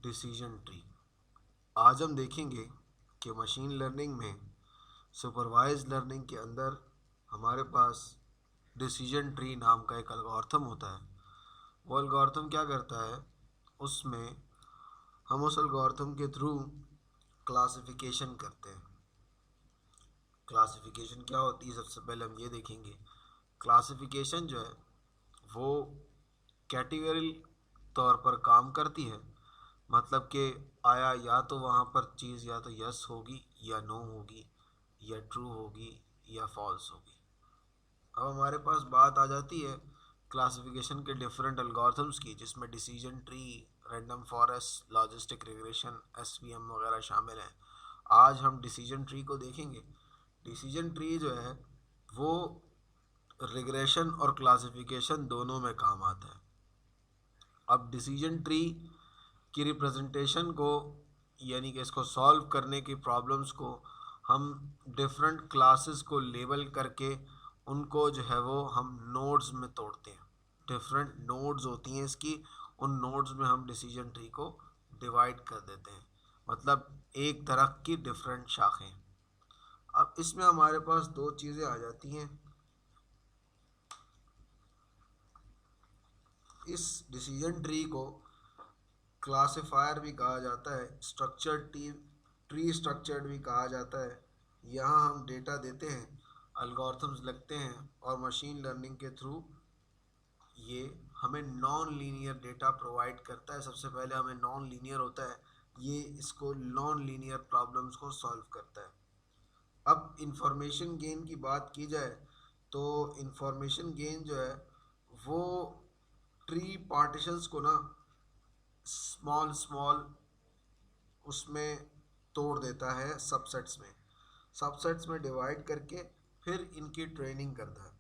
Decision tree. आज हम देखेंगे कि मशीन लर्निंग में सुपरवाइज्ड लर्निंग के अंदर हमारे पास डिसीजन ट्री नाम का एक एल्गोरिथम होता है। वो एल्गोरिथम क्या करता है, उसमें हम उस एल्गोरिथम के थ्रू क्लासिफिकेशन करते हैं। क्लासिफिकेशन क्या होती है, सबसे पहले हम ये देखेंगे। क्लासिफिकेशन जो है वो कैटेगरी तौर पर काम करती है, मतलब कि आया या तो वहाँ पर चीज़ या तो यस होगी या नो होगी या ट्रू होगी या फॉल्स होगी। अब हमारे पास बात आ जाती है क्लासिफिकेशन के डिफरेंट एल्गोरिथम्स की, जिसमें decision tree, random forest, logistic regression, SVM वगैरह शामिल हैं। आज हम डिसीजन ट्री को देखेंगे। डिसीजन ट्री जो है वो रिग्रेशन और क्लासिफिकेशन दोनों में काम आता है। अब डिसीजन ट्री की रिप्रेजेंटेशन को, यानी कि इसको सॉल्व करने की प्रॉब्लम्स को हम डिफरेंट क्लासेस को लेबल करके उनको जो है वो हम नोड्स में तोड़ते हैं। डिफरेंट नोड्स होती हैं इसकी, उन नोड्स में हम डिसीजन ट्री को डिवाइड कर देते हैं, मतलब एक दरख्त की डिफरेंट शाखें। अब इसमें हमारे पास दो चीज़ें आ जाती हैं। इस डिसीजन ट्री को क्लासिफायर भी कहा जाता है, स्ट्रक्चर्ड ट्री स्ट्रक्चर्ड भी कहा जाता है। यहाँ हम डेटा देते हैं, एल्गोरिथम्स लगते हैं और मशीन लर्निंग के थ्रू ये हमें नॉन लीनियर डेटा प्रोवाइड करता है। सबसे पहले हमें नॉन लीनियर होता है, ये इसको नॉन लीनियर प्रॉब्लम्स को सॉल्व करता है। अब इंफॉर्मेशन गेन की बात की जाए तो इंफॉर्मेशन गेन जो है वो ट्री पार्टीशंस को ना स्मॉल स्मॉल उसमें तोड़ देता है, सबसेट्स में डिवाइड करके फिर इनकी ट्रेनिंग करता है।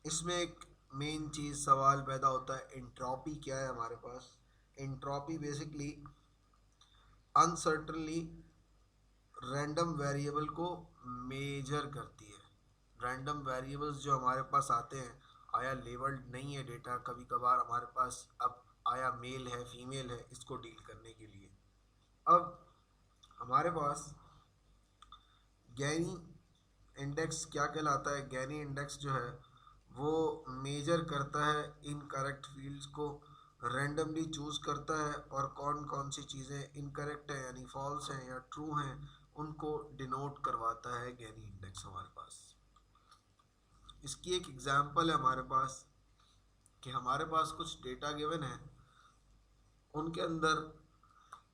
इसमें एक मेन चीज़ सवाल पैदा होता है, एंट्रोपी क्या है हमारे पास। Entropy basically uncertainly random variable को मेजर करती है। रैंडम वेरिएबल्स जो हमारे पास आते हैं, आया लेबल्ड नहीं है डेटा, कभी कभार हमारे पास अब आया मेल है फीमेल है, इसको डील करने के लिए अब हमारे पास गैनी इंडेक्स क्या कहलाता है। गैनी इंडेक्स जो है वो मेजर करता है इनकरेक्ट फील्ड्स को, रैंडमली चूज़ करता है और कौन कौन सी चीज़ें इनकरेक्ट हैं यानी फॉल्स हैं या ट्रू हैं, उनको डिनोट करवाता है गैनी इंडेक्स हमारे पास। इसकी एक एग्जांपल है हमारे पास कि हमारे पास कुछ डेटा गिवन है, उनके अंदर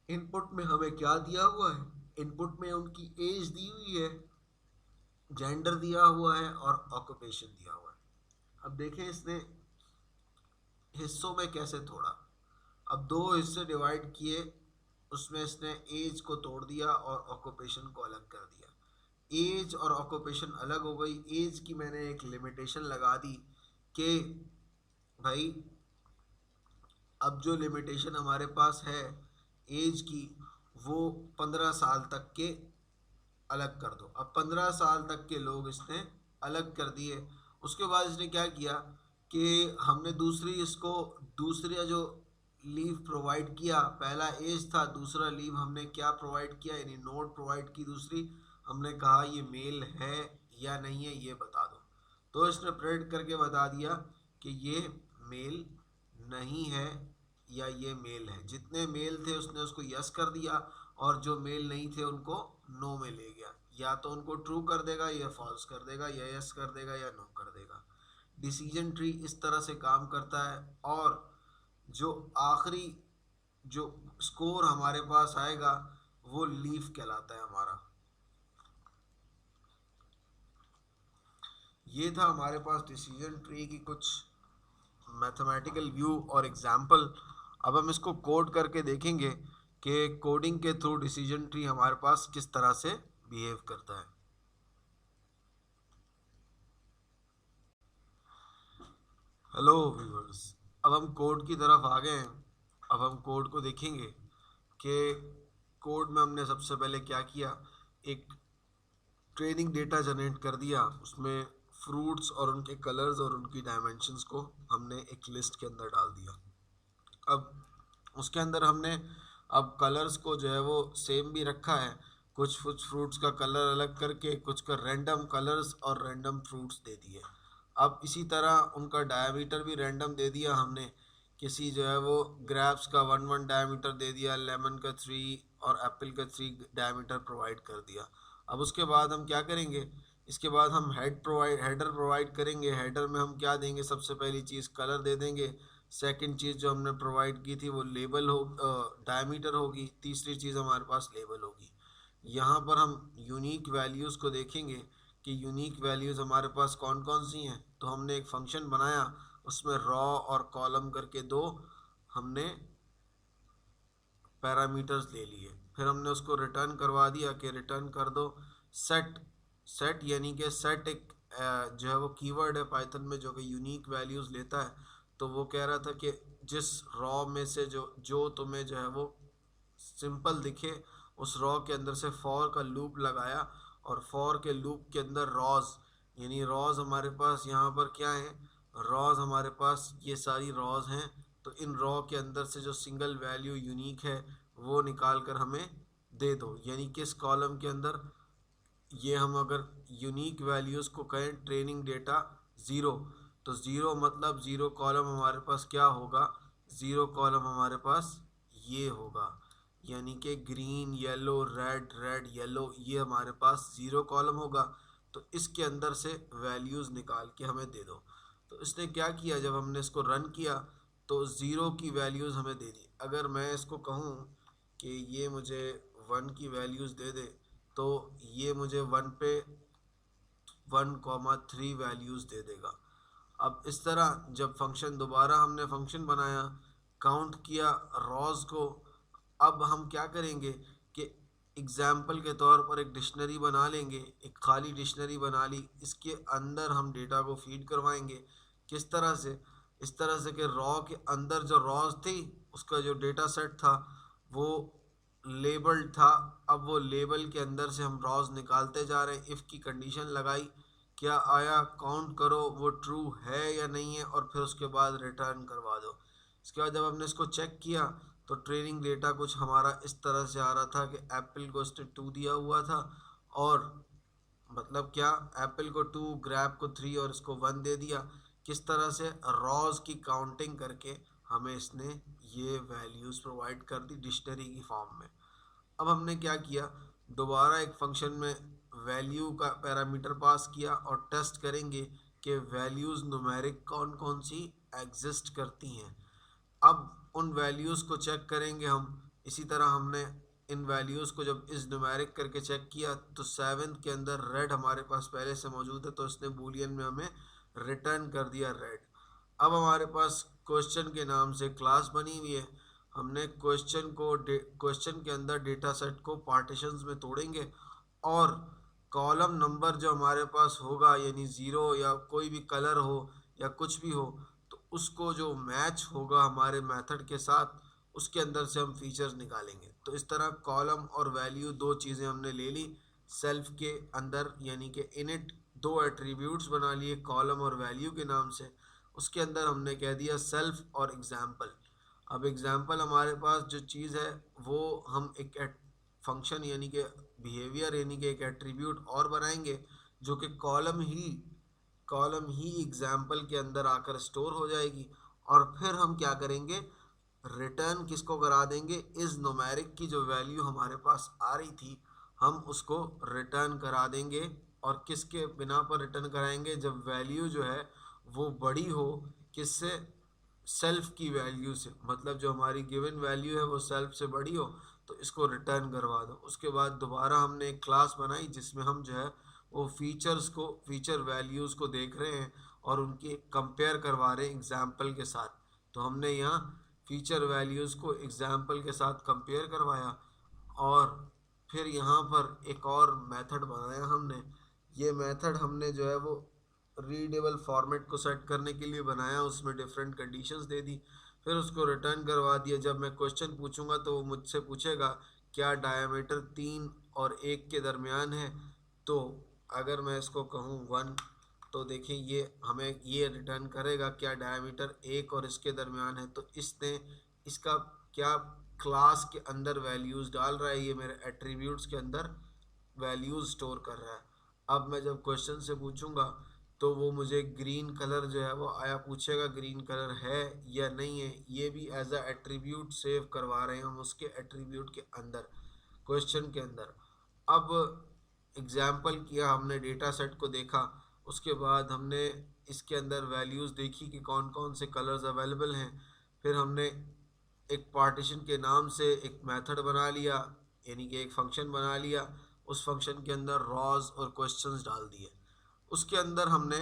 इनपुट में हमें क्या दिया हुआ है। इनपुट में उनकी एज दी हुई है, जेंडर दिया हुआ है और ऑक्यूपेशन दिया हुआ है। अब देखें इसने हिस्सों में कैसे तोड़ा। अब दो हिस्से डिवाइड किए, उसमें इसने एज को तोड़ दिया और ऑक्यूपेशन को अलग कर दिया। एज और ऑक्यूपेशन अलग हो गई। एज की मैंने एक लिमिटेशन लगा दी कि भाई अब जो लिमिटेशन हमारे पास है एज की, वो 15 साल तक के अलग कर दो। अब 15 साल तक के लोग इसने अलग कर दिए। उसके बाद इसने क्या किया कि हमने दूसरा जो लीव प्रोवाइड किया, पहला एज था, दूसरा लीव हमने क्या प्रोवाइड किया, यानी नोड प्रोवाइड की दूसरी। हमने कहा ये मेल है या नहीं है ये बता दो, तो इसने प्रिंट करके बता दिया कि ये मेल नहीं है या ये मेल है। जितने मेल थे उसने उसको यस कर दिया और जो मेल नहीं थे उनको नो में ले गया। या तो उनको ट्रू कर देगा या फॉल्स कर देगा, या यस कर देगा या नो कर देगा। डिसीजन ट्री इस तरह से काम करता है और जो आखिरी जो स्कोर हमारे पास आएगा वो लीफ कहलाता है हमारा। ये था हमारे पास डिसीजन ट्री की कुछ मैथमेटिकल व्यू और एग्जाम्पल। अब हम इसको कोड करके देखेंगे कि कोडिंग के थ्रू डिसीजन ट्री हमारे पास किस तरह से बिहेव करता है। हेलो व्यूअर्स, अब हम कोड की तरफ आ गए हैं। अब हम कोड को देखेंगे कि कोड में हमने सबसे पहले क्या किया, एक ट्रेनिंग डेटा जनरेट कर दिया, उसमें फ्रूट्स और उनके कलर्स और उनकी डायमेंशंस को हमने एक लिस्ट के अंदर डाल दिया। अब उसके अंदर हमने अब कलर्स को जो है वो सेम भी रखा है, कुछ कुछ फ्रूट्स का कलर अलग करके कुछ का रैंडम कलर्स और रैंडम फ्रूट्स दे दिए। अब इसी तरह उनका डायमीटर भी रैंडम दे दिया हमने, किसी जो है वो ग्रेप्स का 1 डायमीटर दे दिया, लेमन का 3 और एप्पल का 3 डायमीटर प्रोवाइड कर दिया। अब उसके बाद हम क्या करेंगे, इसके बाद हम हेडर प्रोवाइड करेंगे। हेडर में हम क्या देंगे, सबसे पहली चीज़ कलर दे देंगे, सेकंड चीज़ जो हमने प्रोवाइड की थी वो लेबल हो डायमीटर होगी, तीसरी चीज़ हमारे पास लेबल होगी। यहाँ पर हम यूनिक वैल्यूज़ को देखेंगे कि यूनिक वैल्यूज़ हमारे पास कौन कौन सी हैं। तो हमने एक फंक्शन बनाया, उसमें रॉ और कॉलम करके दो हमने पैरामीटर्स ले लिए, फिर हमने उसको रिटर्न करवा दिया कि रिटर्न कर दो सेट। सेट यानी कि सेट एक जो है वो कीवर्ड है पाइथन में जो कि यूनिक वैल्यूज़ लेता है। तो वो कह रहा था कि जिस रॉ में से जो जो तुम्हें जो है वो सिंपल दिखे, उस रॉ के अंदर से फॉर का लूप लगाया, और फॉर के लूप के अंदर रॉज, यानी रॉज हमारे पास यहाँ पर क्या है, रॉज हमारे पास ये सारी रॉज हैं। तो इन रॉ के अंदर से जो सिंगल वैल्यू यूनिक है वो निकाल कर हमें दे दो, यानी किस कॉलम के अंदर। ये हम अगर यूनिक वैल्यूज़ को कहें ट्रेनिंग डेटा ज़ीरो, तो ज़ीरो मतलब ज़ीरो कॉलम हमारे पास क्या होगा, ज़ीरो कॉलम हमारे पास ये होगा, यानी कि green yellow red red yellow, ये हमारे पास ज़ीरो कॉलम होगा। तो इसके अंदर से वैल्यूज़ निकाल के हमें दे दो। तो इसने क्या किया, जब हमने इसको रन किया तो ज़ीरो की वैल्यूज़ हमें दे दी। अगर मैं इसको कहूँ कि ये मुझे 1 की वैल्यूज़ दे दे, तो ये मुझे 1 पे 1,3 वैल्यूज़ दे देगा। अब इस तरह जब फंक्शन दोबारा हमने फंक्शन बनाया, काउंट किया रॉज को, अब हम क्या करेंगे कि एग्जाम्पल के तौर पर एक डिक्शनरी बना लेंगे, एक खाली डिक्शनरी बना ली, इसके अंदर हम डेटा को फीड करवाएंगे। किस तरह से, इस तरह से कि रॉ के अंदर जो रॉज थी उसका जो डेटा सेट था वो लेबल्ड था। अब वो लेबल के अंदर से हम रॉज निकालते जा रहे हैं, इफ़ की कंडीशन लगाई, क्या आया काउंट करो वो ट्रू है या नहीं है, और फिर उसके बाद रिटर्न करवा दो। इसके बाद जब हमने इसको चेक किया तो ट्रेनिंग डेटा कुछ हमारा इस तरह से आ रहा था कि एप्पल को इसने 2 दिया हुआ था, और मतलब क्या, एप्पल को 2, ग्रैब को 3 और इसको 1 दे दिया। किस तरह से, रॉज की काउंटिंग करके हमें इसने ये वैल्यूज़ प्रोवाइड कर दी डिक्शनरी की फॉर्म में। अब हमने क्या किया, दोबारा एक फंक्शन में वैल्यू का पैरामीटर पास किया और टेस्ट करेंगे कि वैल्यूज़ न्यूमेरिक कौन कौन सी एग्जिस्ट करती हैं। अब उन वैल्यूज़ को चेक करेंगे हम। इसी तरह हमने इन वैल्यूज़ को जब इस न्यूमेरिक करके चेक किया तो 7 के अंदर रेड हमारे पास पहले से मौजूद है, तो इसने बूलियन में हमें रिटर्न कर दिया रेड। अब हमारे पास क्वेश्चन के नाम से क्लास बनी हुई है, हमने क्वेश्चन के अंदर डेटा सेट को पार्टीशंस में तोड़ेंगे, और कॉलम नंबर जो हमारे पास होगा, यानी ज़ीरो या कोई भी कलर हो या कुछ भी हो, तो उसको जो मैच होगा हमारे मेथड के साथ, उसके अंदर से हम फीचर्स निकालेंगे। तो इस तरह कॉलम और वैल्यू दो चीज़ें हमने ले ली सेल्फ के अंदर, यानी कि इनिट दो एट्रीब्यूट्स बना लिए कॉलम और वैल्यू के नाम से। उसके अंदर हमने कह दिया सेल्फ और एग्जाम्पल। अब एग्जाम्पल हमारे पास जो चीज़ है वो हम एक फंक्शन यानी कि बिहेवियर यानी कि एक एट्रीब्यूट और बनाएंगे जो कि कॉलम ही एग्जाम्पल के अंदर आकर स्टोर हो जाएगी। और फिर हम क्या करेंगे, रिटर्न किसको करा देंगे, इस न्यूमेरिक की जो वैल्यू हमारे पास आ रही थी हम उसको रिटर्न करा देंगे। और किसके बिना पर रिटर्न कराएंगे, जब वैल्यू जो है वो बड़ी हो, किससे, सेल्फ की वैल्यू से, मतलब जो हमारी गिवन वैल्यू है वो सेल्फ से बड़ी हो, तो इसको रिटर्न करवा दो। उसके बाद दोबारा हमने एक क्लास बनाई जिसमें हम जो है वो फीचर वैल्यूज़ को देख रहे हैं और उनकी कंपेयर करवा रहे हैं एग्जाम्पल के साथ। तो हमने यहाँ फीचर वैल्यूज़ को एग्जाम्पल के साथ कंपेयर करवाया, और फिर यहाँ पर एक और मेथड बनाया हमने। ये मेथड हमने जो है वो रीडेबल फॉर्मेट को सेट करने के लिए बनाया, उसमें डिफरेंट कंडीशंस दे दी, फिर उसको रिटर्न करवा दिया। जब मैं क्वेश्चन पूछूंगा तो वो मुझसे पूछेगा क्या डायमीटर 3 और 1 के दरमियान है। तो अगर मैं इसको कहूँ 1, तो देखिए ये हमें ये रिटर्न करेगा क्या डायमीटर 1 और इसके दरमियान है। तो इसने इसका क्या क्लास के अंदर वैल्यूज़ डाल रहा है, ये मेरे एट्रीब्यूट्स के अंदर वैल्यूज़ स्टोर कर रहा है। अब मैं जब क्वेश्चन से पूछूंगा तो वो मुझे ग्रीन कलर जो है वो आया पूछेगा ग्रीन कलर है या नहीं है, ये भी एज अ एट्रीब्यूट सेव करवा रहे हैं हम उसके एट्रीब्यूट के अंदर, क्वेश्चन के अंदर। अब एग्जाम्पल किया हमने, डेटा सेट को देखा, उसके बाद हमने इसके अंदर वैल्यूज़ देखी कि कौन कौन से कलर्स अवेलेबल हैं। फिर हमने एक पार्टीशन के नाम से एक मेथड बना लिया, यानी कि एक फंक्शन बना लिया, उस फंक्शन के अंदर रॉज और क्वेश्चंस डाल दिए। उसके अंदर हमने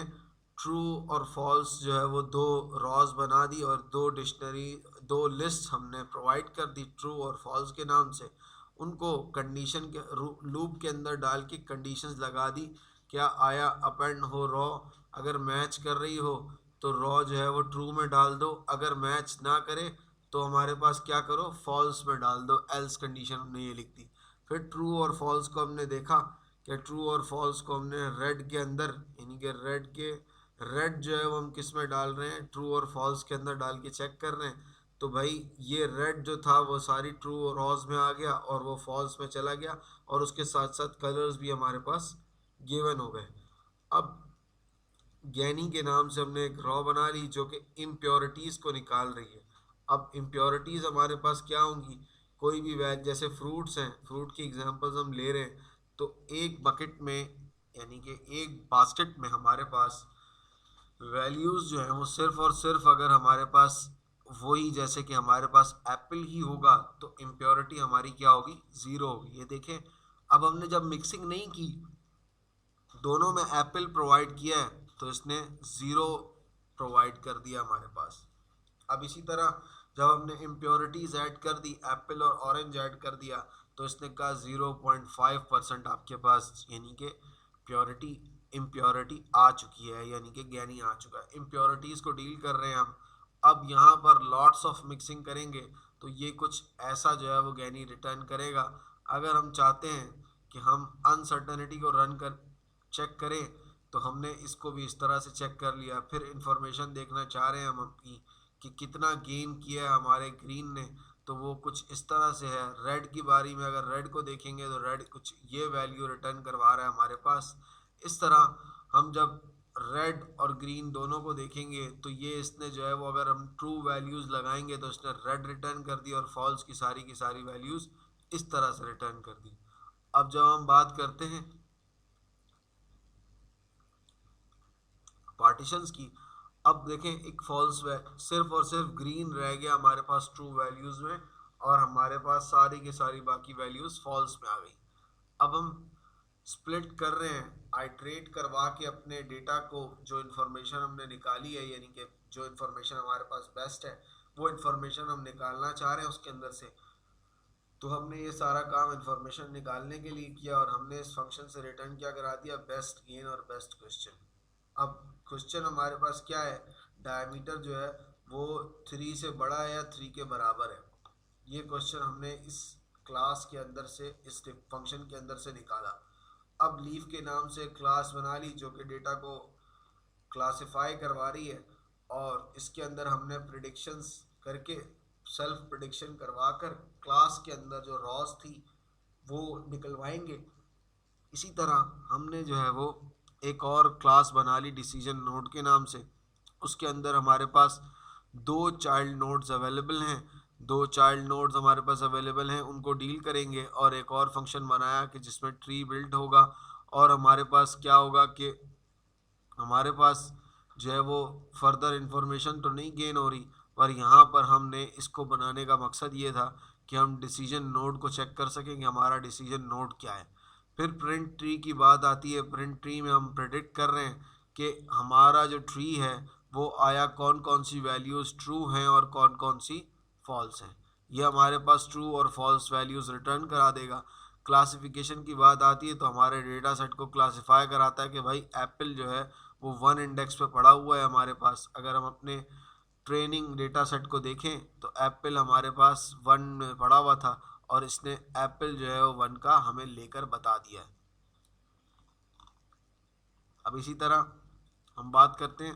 ट्रू और फॉल्स जो है वो दो रॉज बना दी और दो डिक्शनरी, दो लिस्ट हमने प्रोवाइड कर दी ट्रू और फॉल्स के नाम से। उनको कंडीशन के लूप के अंदर डाल के कंडीशंस लगा दी, क्या आया अपेंड हो रॉ, अगर मैच कर रही हो तो रॉ जो है वो ट्रू में डाल दो, अगर मैच ना करे तो हमारे पास क्या करो फॉल्स में डाल दो, एल्स कंडीशन हमने ये लिख दी। फिर ट्रू और फॉल्स को हमने देखा कि ट्रू और फॉल्स को हमने रेड के अंदर, यानी कि रेड जो है वो हम किस में डाल रहे हैं, ट्रू और फॉल्स के अंदर डाल के चेक कर रहे हैं। तो भाई ये रेड जो था वो सारी ट्रू और रॉज में आ गया और वो फॉल्स में चला गया, और उसके साथ साथ कलर्स भी हमारे पास गिवन हो गए। अब गैनी के नाम से हमने एक रॉ बना ली जो कि इम्प्योरिटीज़ को निकाल रही है। अब इम्प्योरिटीज़ हमारे पास क्या होंगी, कोई भी वैल्यू, जैसे फ्रूट्स हैं, फ्रूट की एग्जांपल्स हम ले रहे हैं, तो एक बकेट में, यानी कि एक बास्केट में हमारे पास वैल्यूज़ जो है वो सिर्फ और सिर्फ अगर हमारे पास वही, जैसे कि हमारे पास एप्पल ही होगा तो इम्प्योरिटी हमारी क्या होगी, ज़ीरो होगी। ये देखें, अब हमने जब मिक्सिंग नहीं की, दोनों में एप्पल प्रोवाइड किया है तो इसने ज़ीरो प्रोवाइड कर दिया हमारे पास। अब इसी तरह जब हमने इम्प्योरिटीज़ ऐड कर दी, एप्पल और ऑरेंज ऐड कर दिया, तो इसने कहा 0.5% आपके पास, यानी कि प्योरिटी इम्प्योरिटी आ चुकी है, यानी कि गैनी आ चुका है। इम्प्योरिटीज़ को डील कर रहे हैं हम। अब यहाँ पर लॉट्स ऑफ मिक्सिंग करेंगे तो ये कुछ ऐसा जो है वो गैनी रिटर्न करेगा। अगर हम चाहते हैं कि हम अनसर्टेनिटी को रन कर चेक करें तो हमने इसको भी इस तरह से चेक कर लिया। फिर इंफॉर्मेशन देखना चाह रहे हैं हम अपनी कि कितना गेन किया है हमारे ग्रीन ने, तो वो कुछ इस तरह से है। रेड की बारी में अगर रेड को देखेंगे तो रेड कुछ ये वैल्यू रिटर्न करवा रहा है हमारे पास। इस तरह हम जब रेड और ग्रीन दोनों को देखेंगे तो ये इसने जो है वो, अगर हम ट्रू वैल्यूज़ लगाएंगे तो इसने रेड रिटर्न कर दी और फॉल्स की सारी वैल्यूज़ इस तरह से रिटर्न कर दी। अब जब हम बात करते हैं पार्टीशंस की, अब देखें एक फॉल्स सिर्फ और सिर्फ ग्रीन रह गया हमारे पास ट्रू वैल्यूज़ में, और हमारे पास सारी की सारी बाकी वैल्यूज़ फॉल्स में आ गई। अब हम स्प्लिट कर रहे हैं, आइट्रेट करवा के अपने डेटा को, जो इन्फॉर्मेशन हमने निकाली है, यानी कि जो इन्फॉर्मेशन हमारे पास बेस्ट है वो इन्फॉर्मेशन हम निकालना चाह रहे हैं उसके अंदर से। तो हमने ये सारा काम इन्फॉर्मेशन निकालने के लिए किया और हमने इस फंक्शन से रिटर्न क्या करा दिया, बेस्ट गेन और बेस्ट क्वेश्चन। अब क्वेश्चन हमारे पास क्या है, डायमीटर जो है वो 3 से बड़ा है या 3 के बराबर है। ये क्वेश्चन हमने इस क्लास के अंदर से, इस फंक्शन के अंदर से निकाला। अब लीफ के नाम से क्लास बना ली जो कि डेटा को क्लासिफाई करवा रही है, और इसके अंदर हमने प्रिडिक्शंस करके, सेल्फ प्रिडिक्शन करवा कर क्लास के अंदर जो रॉस थी वो निकलवाएंगे। इसी तरह हमने जो है वो एक और क्लास बना ली डिसीजन नोड के नाम से। उसके अंदर हमारे पास दो चाइल्ड नोड्स अवेलेबल हैं, दो चाइल्ड नोड्स हमारे पास अवेलेबल हैं, उनको डील करेंगे। और एक और फंक्शन बनाया कि जिसमें ट्री बिल्ड होगा, और हमारे पास क्या होगा कि हमारे पास जो है वो फर्दर इंफॉर्मेशन तो नहीं गेन हो रही, पर यहाँ पर हमने इसको बनाने का मकसद ये था कि हम डिसीजन नोड को चेक कर सकें कि हमारा डिसीजन नोड क्या है। फिर प्रिंट ट्री की बात आती है। प्रिंट ट्री में हम प्रेडिक्ट कर रहे हैं कि हमारा जो ट्री है वो आया कौन कौन सी वैल्यूज़ ट्रू हैं और कौन कौन सी फॉल्स हैं। ये हमारे पास ट्रू और फॉल्स वैल्यूज़ रिटर्न करा देगा। क्लासिफिकेशन की बात आती है तो हमारे डेटा सेट को क्लासिफाई कराता है कि भाई एप्पल जो है वो 1 इंडेक्स पे पड़ा हुआ है हमारे पास। अगर हम अपने ट्रेनिंग डेटा सेट को देखें तो एप्पल हमारे पास 1 में पड़ा हुआ था, और इसने एप्पल जो है वो 1 का हमें लेकर बता दिया है। अब इसी तरह हम बात करते हैं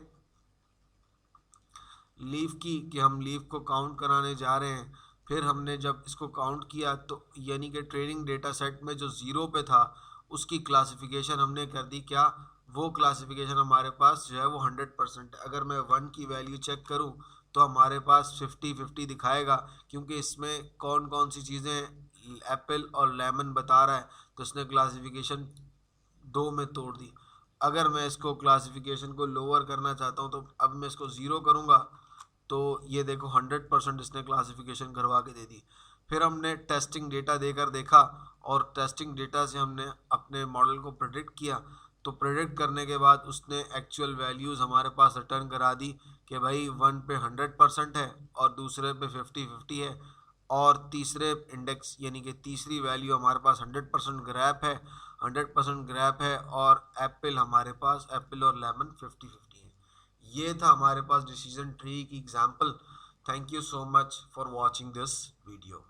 लीफ की, कि हम लीफ को काउंट कराने जा रहे हैं। फिर हमने जब इसको काउंट किया तो यानी कि ट्रेनिंग डेटा सेट में जो 0 पे था उसकी क्लासिफिकेशन हमने कर दी क्या, वो क्लासिफिकेशन हमारे पास जो है वो 100% है। अगर मैं 1 की वैल्यू चेक करूं तो हमारे पास 50-50 दिखाएगा, क्योंकि इसमें कौन कौन सी चीज़ें एप्पल और लेमन बता रहा है, तो इसने क्लासिफिकेशन 2 में तोड़ दी। अगर मैं इसको क्लासिफिकेशन को लोअर करना चाहता हूँ तो अब मैं इसको 0 करूँगा तो ये देखो 100% इसने क्लासिफिकेशन करवा के दे दी। फिर हमने टेस्टिंग डेटा देकर देखा और टेस्टिंग डेटा से हमने अपने मॉडल को प्रेडिक्ट किया, तो प्रेडिक्ट करने के बाद उसने एक्चुअल वैल्यूज़ हमारे पास रिटर्न करा दी कि भाई 1 पे 100% है और दूसरे पे 50-50 है, और तीसरे इंडेक्स यानी कि तीसरी वैल्यू हमारे पास 100% ग्रैप है, 100% ग्रैप है, और एप्पल हमारे पास एप्पल और लेमन 50-50 है। ये था हमारे पास डिसीजन ट्री की example. Thank you so much for watching this video.